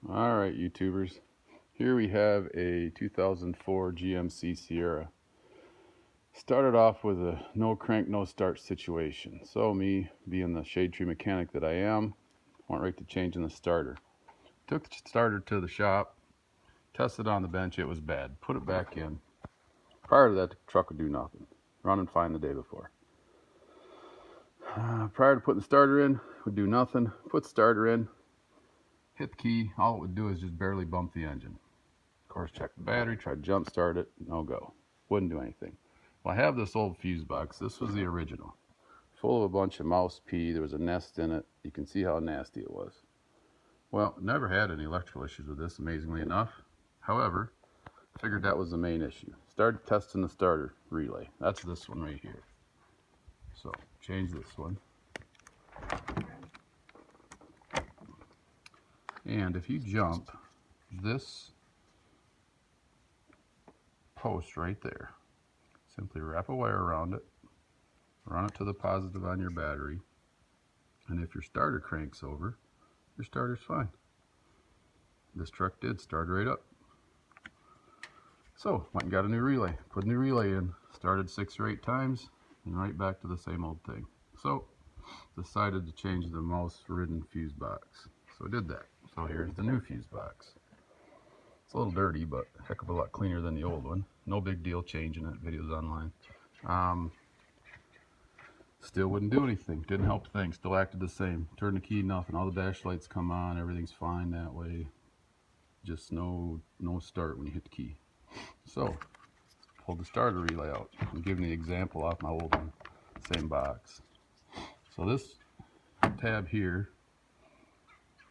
Alright, YouTubers, here we have a 2004 GMC Sierra. Started off with a no crank, no start situation. So me, being the shade tree mechanic that I am, went right to changing the starter. Took the starter to the shop, tested on the bench, it was bad. Put it back in. Prior to that, the truck would do nothing. Running fine the day before. Prior to putting the starter in, would do nothing. Put the starter in, hit the key, all it would do is just barely bump the engine. Of course, check the battery, try to jump start it, no go. Wouldn't do anything. Well, I have this old fuse box. This was the original. Full of a bunch of mouse pee. There was a nest in it. You can see how nasty it was. Well, never had any electrical issues with this, amazingly enough. However, figured that was the main issue. Started testing the starter relay. That's this one right here. So, change this one. And if you jump this post right there, simply wrap a wire around it, run it to the positive on your battery, and if your starter cranks over, your starter's fine. This truck did start right up. So, went and got a new relay, put a new relay in, started 6 or 8 times, and right back to the same old thing. So, decided to change the mouse-ridden fuse box. So I did that. So here's the new fuse box. It's a little dirty, but a heck of a lot cleaner than the old one. No big deal changing it, videos online. Still wouldn't do anything, didn't help things, still acted the same. Turn the key, nothing, all the dash lights come on, everything's fine that way. Just no start when you hit the key. So, pulled the starter relay out. I'm giving the example off my old one, same box. So this tab here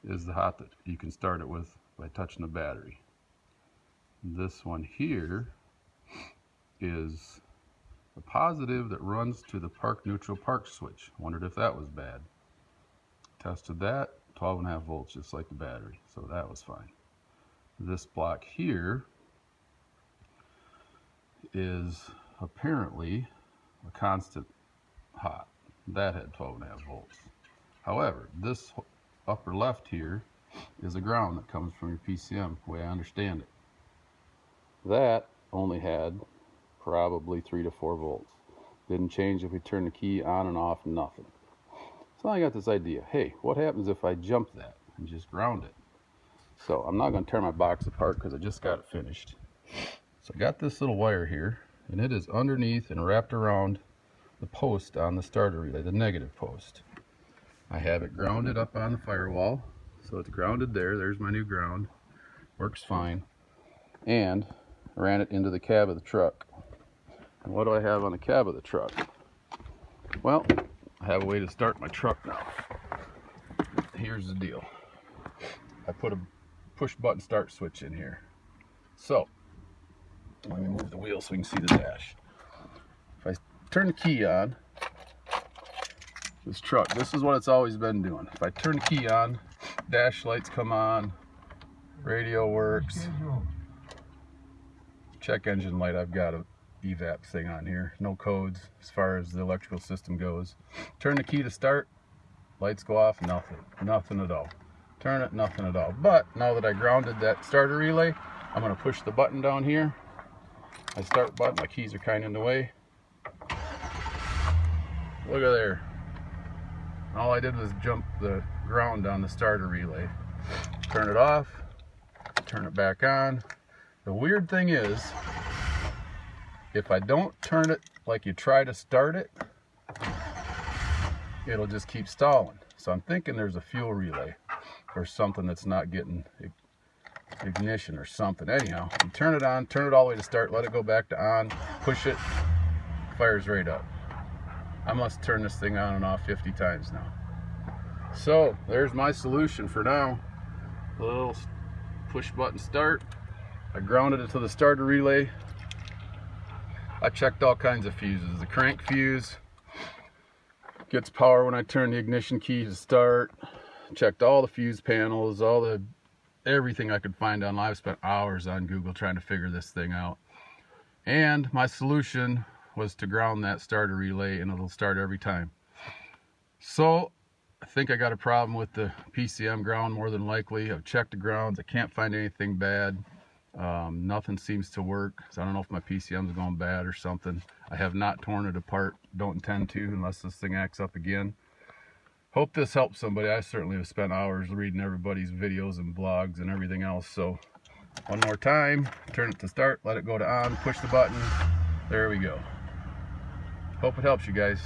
is the hot that you can start it with by touching the battery. This one here is the positive that runs to the park neutral park switch. Wondered if that was bad. Tested that, 12.5 volts, just like the battery, so that was fine. This block here is apparently a constant hot. That had 12.5 volts. However, this upper left here is a ground that comes from your PCM, the way I understand it. That only had probably 3 to 4 volts. Didn't change if we turned the key on and off, nothing. So I got this idea, hey, what happens if I jump that and just ground it? So I'm not going to tear my box apart because I just got it finished. So I got this little wire here, and it is underneath and wrapped around the post on the starter relay, the negative post. I have it grounded up on the firewall, so it's grounded there. There's my new ground. Works fine. And I ran it into the cab of the truck. And what do I have on the cab of the truck? Well, I have a way to start my truck now. Here's the deal. I put a push button start switch in here. So, let me move the wheel so we can see the dash. If I turn the key on, this truck, this is what it's always been doing. If I turn the key on, dash lights come on, radio works, check engine light, I've got a evap thing on here, no codes as far as the electrical system goes. Turn the key to start, lights go off, nothing at all. Turn it, nothing at all. But now that I grounded that starter relay, I'm going to push the button down here. I start button, my keys are kind of in the way. Look at there. All I did was jump the ground on the starter relay. Turn it off, turn it back on. The weird thing is, if I don't turn it like you try to start it, it'll just keep stalling. So I'm thinking there's a fuel relay or something that's not getting ignition or something. Anyhow, you turn it on, turn it all the way to start, let it go back to on, push it, fires right up. I must turn this thing on and off 50 times now. So there's my solution for now. A little push button start. I grounded it to the starter relay. I checked all kinds of fuses. The crank fuse gets power when I turn the ignition key to start. Checked all the fuse panels, everything I could find online. I've spent hours on Google trying to figure this thing out. And my solution was to ground that starter relay and it'll start every time. So I think I got a problem with the PCM ground more than likely. I've checked the grounds. I can't find anything bad. Nothing seems to work. So I don't know if my PCM is going bad or something. I have not torn it apart. Don't intend to unless this thing acts up again. Hope this helps somebody. I certainly have spent hours reading everybody's videos and blogs and everything else. So one more time, turn it to start, let it go to on, push the button. There we go. Hope it helps you guys.